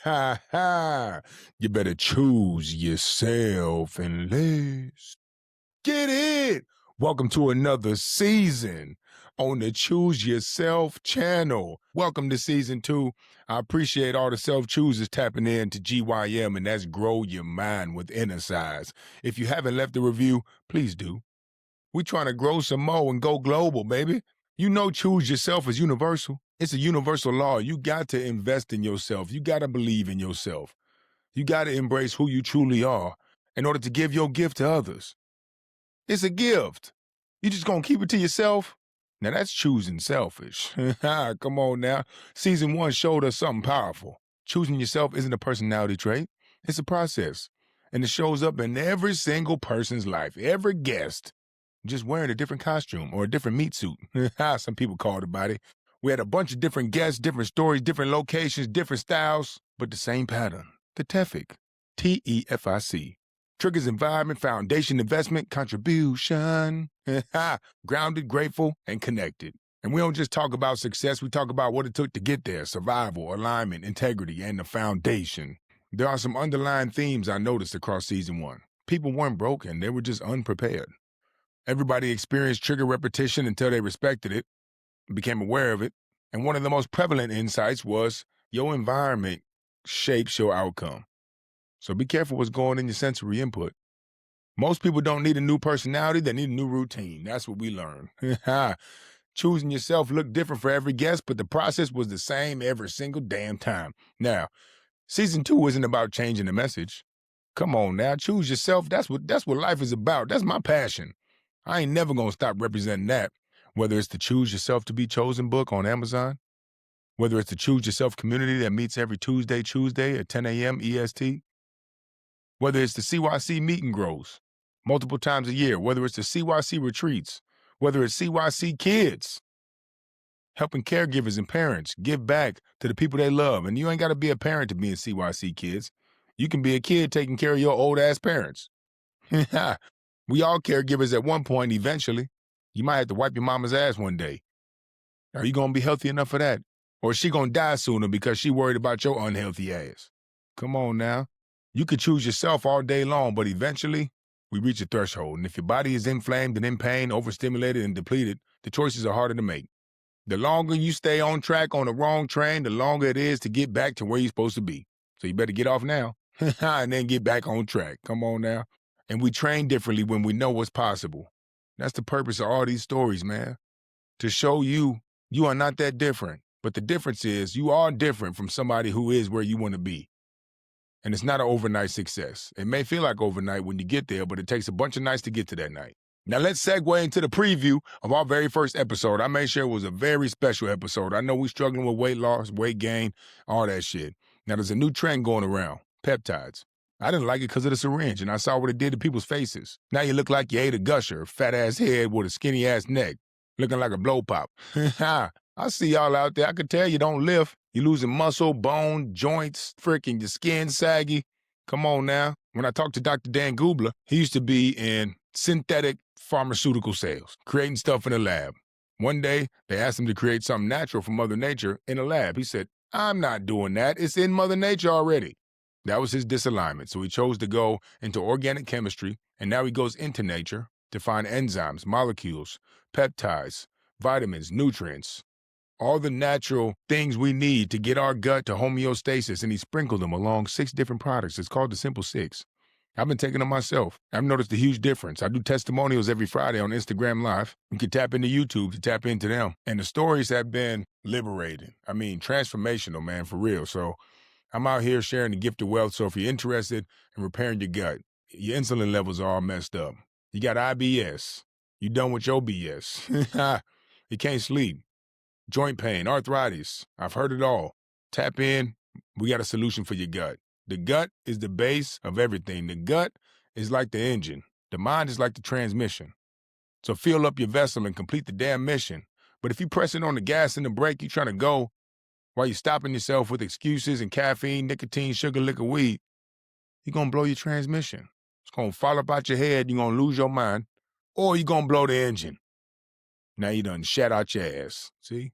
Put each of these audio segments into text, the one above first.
Ha ha. You better choose yourself and let's get it. Welcome to another season on the Choose Yourself channel. Welcome to season 2. I appreciate all the self-choosers tapping in to GYM, and that's Grow Your Mind with Inner Size. If you haven't left a review, please do. We're trying to grow some more and go global, baby. You know, choose yourself is universal. It's a universal law. You got to invest in yourself. You got to believe in yourself. You got to embrace who you truly are in order to give your gift to others. It's a gift. You just gonna keep it to yourself? Now that's choosing selfish. Come on now. Season 1 showed us something powerful. Choosing yourself isn't a personality trait. It's a process. And it shows up in every single person's life, every guest, just wearing a different costume or a different meat suit. Some people called about it. We had a bunch of different guests, different stories, different locations, different styles, but the same pattern. The TEFIC. TEFIC. Triggers environment, foundation, investment, contribution. Grounded, grateful, and connected. And we don't just talk about success, we talk about what it took to get there: survival, alignment, integrity, and the foundation. There are some underlying themes I noticed across season 1. People weren't broken, they were just unprepared. Everybody experienced trigger repetition until they respected it, became aware of it, and one of the most prevalent insights was your environment shapes your outcome. So be careful what's going in your sensory input. Most people don't need a new personality, they need a new routine. That's what we learned. Choosing yourself looked different for every guest, but the process was the same every single damn time. Now, season 2 isn't about changing the message. Come on now, choose yourself. That's what life is about. That's my passion. I ain't never gonna stop representing that. Whether it's the Choose Yourself to Be Chosen book on Amazon, whether it's the Choose Yourself community that meets every Tuesday at 10 a.m. EST, whether it's the CYC meet and grows multiple times a year, whether it's the CYC retreats, whether it's CYC kids, helping caregivers and parents give back to the people they love. And you ain't got to be a parent to be in CYC kids. You can be a kid taking care of your old-ass parents. We all caregivers at one point eventually. You might have to wipe your mama's ass one day. Are you going to be healthy enough for that? Or is she going to die sooner because she worried about your unhealthy ass? Come on now. You could choose yourself all day long, but eventually we reach a threshold. And if your body is inflamed and in pain, overstimulated and depleted, the choices are harder to make. The longer you stay on track on the wrong train, the longer it is to get back to where you're supposed to be. So you better get off now and then get back on track. Come on now. And we train differently when we know what's possible. That's the purpose of all these stories, man. To show you are not that different. But the difference is you are different from somebody who is where you want to be. And it's not an overnight success. It may feel like overnight when you get there, but it takes a bunch of nights to get to that night. Now let's segue into the preview of our very first episode. I made sure it was a very special episode. I know we're struggling with weight loss, weight gain, all that shit. Now there's a new trend going around, peptides. I didn't like it because of the syringe, and I saw what it did to people's faces. Now you look like you ate a gusher, fat-ass head with a skinny-ass neck, looking like a blow pop. I see y'all out there. I can tell you don't lift. You're losing muscle, bone, joints, freaking your skin saggy. Come on now. When I talked to Dr. Dan Gubler, he used to be in synthetic pharmaceutical sales, creating stuff in a lab. One day, they asked him to create something natural from Mother Nature in a lab. He said, I'm not doing that. It's in Mother Nature already. That was his disalignment. So he chose to go into organic chemistry, and now he goes into nature to find enzymes, molecules, peptides, vitamins, nutrients, all the natural things we need to get our gut to homeostasis, and he sprinkled them along 6 different products. It's called the Simple Six. I've been taking them myself. I've noticed a huge difference. I do testimonials every Friday on Instagram Live. You can tap into YouTube to tap into them. And the stories have been liberating. I mean, transformational, man, for real. So I'm out here sharing the gift of wealth. So if you're interested in repairing your gut, your insulin levels are all messed up. You got IBS. You done with your BS. You can't sleep. Joint pain, arthritis. I've heard it all. Tap in. We got a solution for your gut. The gut is the base of everything. The gut is like the engine. The mind is like the transmission. So fill up your vessel and complete the damn mission. But if you pressing on the gas and the brake, you trying to go while you're stopping yourself with excuses and caffeine, nicotine, sugar, liquor, weed, you're going to blow your transmission. It's going to fall up out your head. You're going to lose your mind. Or you're going to blow the engine. Now you done shat out your ass. See?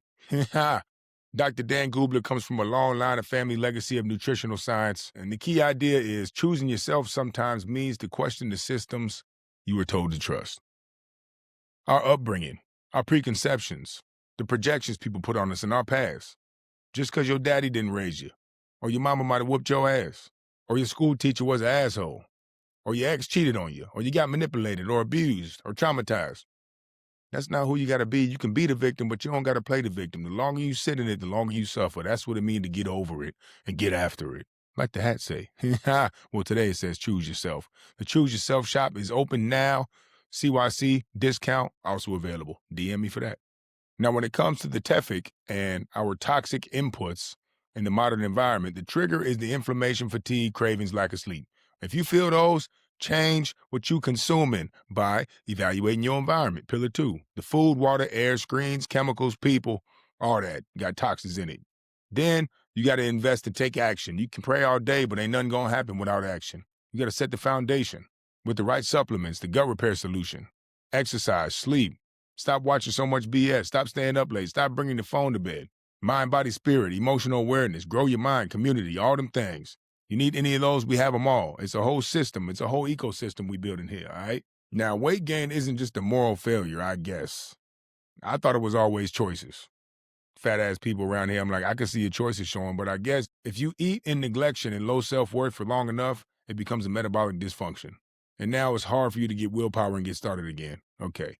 Dr. Dan Gubler comes from a long line of family legacy of nutritional science, and the key idea is choosing yourself sometimes means to question the systems you were told to trust. Our upbringing, our preconceptions, the projections people put on us in our past. Just because your daddy didn't raise you, or your mama might have whooped your ass, or your school teacher was an asshole, or your ex cheated on you, or you got manipulated, or abused, or traumatized. That's not who you got to be. You can be the victim, but you don't got to play the victim. The longer you sit in it, the longer you suffer. That's what it means to get over it and get after it. Like the hat say. Well, today it says choose yourself. The Choose Yourself shop is open now. CYC discount also available. DM me for that. Now, when it comes to the TEFIC and our toxic inputs in the modern environment, the trigger is the inflammation, fatigue, cravings, lack of sleep. If you feel those, change what you consuming by evaluating your environment. Pillar 2, the food, water, air, screens, chemicals, people, all that got toxins in it. Then you got to invest and take action. You can pray all day, but ain't nothing going to happen without action. You got to set the foundation with the right supplements, the gut repair solution, exercise, sleep. Stop watching so much BS. Stop staying up late. Stop bringing the phone to bed. Mind, body, spirit, emotional awareness, grow your mind, community, all them things. You need any of those, we have them all. It's a whole system. It's a whole ecosystem we building here, all right? Now, weight gain isn't just a moral failure, I guess. I thought it was always choices. Fat ass people around here, I'm like, I can see your choices showing, but I guess if you eat in neglection and low self-worth for long enough, it becomes a metabolic dysfunction. And now it's hard for you to get willpower and get started again. Okay.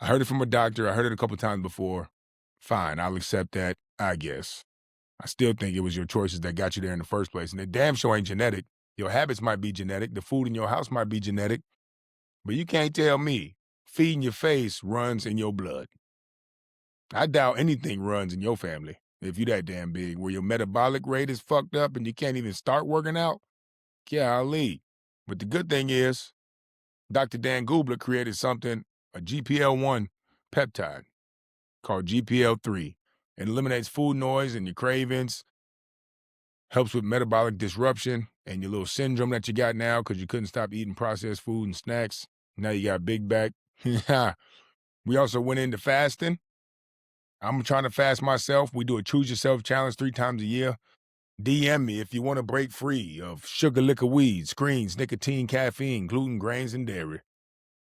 I heard it from a doctor. I heard it a couple times before. Fine, I'll accept that, I guess. I still think it was your choices that got you there in the first place. And it damn sure ain't genetic. Your habits might be genetic. The food in your house might be genetic. But you can't tell me feeding your face runs in your blood. I doubt anything runs in your family if you that damn big, where your metabolic rate is fucked up and you can't even start working out. Yeah, I'll leave. But the good thing is, Dr. Dan Gubler created something, a GPL-1 peptide called GPL-3. It eliminates food noise and your cravings, helps with metabolic disruption and your little syndrome that you got now because you couldn't stop eating processed food and snacks. Now you got big back. We also went into fasting. I'm trying to fast myself. We do a Choose Yourself challenge 3 times a year. DM me if you want to break free of sugar, liquor, weed, screens, nicotine, caffeine, gluten, grains, and dairy.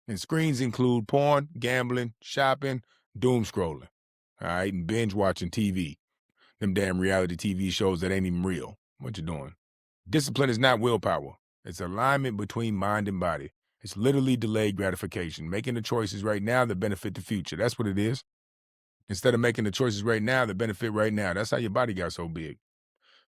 And screens include porn, gambling, shopping, doom scrolling, all right, and binge watching TV. Them damn reality TV shows that ain't even real. What you doing? Discipline is not willpower. It's alignment between mind and body. It's literally delayed gratification, making the choices right now that benefit the future. That's what it is. Instead of making the choices right now that benefit right now. That's how your body got so big.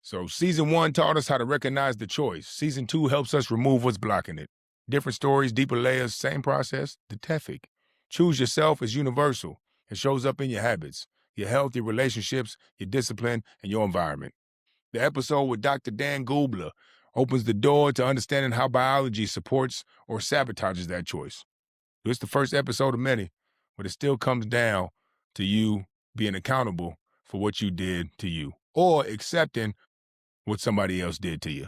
So season 1 taught us how to recognize the choice. Season 2 helps us remove what's blocking it. Different stories, deeper layers, same process, the TEFIC. Choose Yourself is universal. It shows up in your habits, your health, your relationships, your discipline, and your environment. The episode with Dr. Dan Gubler opens the door to understanding how biology supports or sabotages that choice. It's the first episode of many, but it still comes down to you being accountable for what you did to you or accepting what somebody else did to you.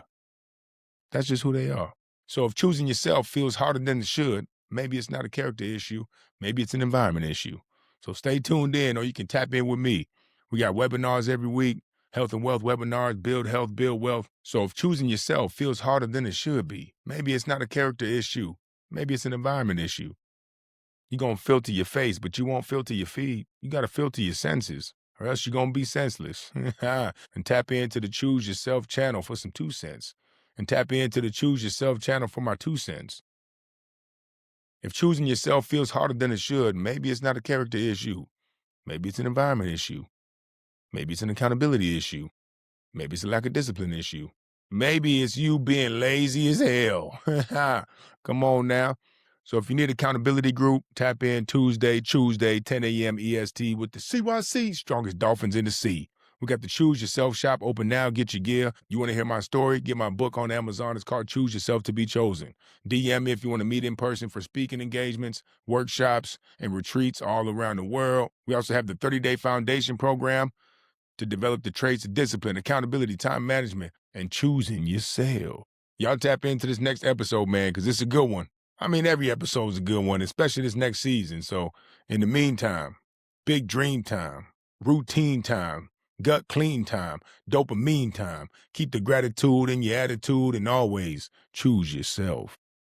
That's just who they are. So if choosing yourself feels harder than it should, maybe it's not a character issue. Maybe it's an environment issue. So stay tuned in, or you can tap in with me. We got webinars every week, health and wealth webinars, build health, build wealth. So if choosing yourself feels harder than it should be, maybe it's not a character issue. Maybe it's an environment issue. You're going to filter your face, but you won't filter your feed. You got to filter your senses, or else you're going to be senseless. And tap into the Choose Yourself channel for some 2 cents. And tap into the Choose Yourself channel for my 2 cents. If choosing yourself feels harder than it should, maybe it's not a character issue. Maybe it's an environment issue. Maybe it's an accountability issue. Maybe it's a lack of discipline issue. Maybe it's you being lazy as hell. Come on now. So if you need accountability group, tap in Tuesday, 10 a.m. EST with the CYC, Strongest Dolphins in the Sea. We got the Choose Yourself shop open now. Get your gear. You want to hear my story? Get my book on Amazon. It's called Choose Yourself to Be Chosen. DM me if you want to meet in person for speaking engagements, workshops, and retreats all around the world. We also have the 30-day foundation program to develop the traits of discipline, accountability, time management, and choosing yourself. Y'all tap into this next episode, man, because it's a good one. I mean, every episode is a good one, especially this next season. So in the meantime, big dream time, routine time, gut clean time, dopamine time. Keep the gratitude in your attitude and always choose yourself.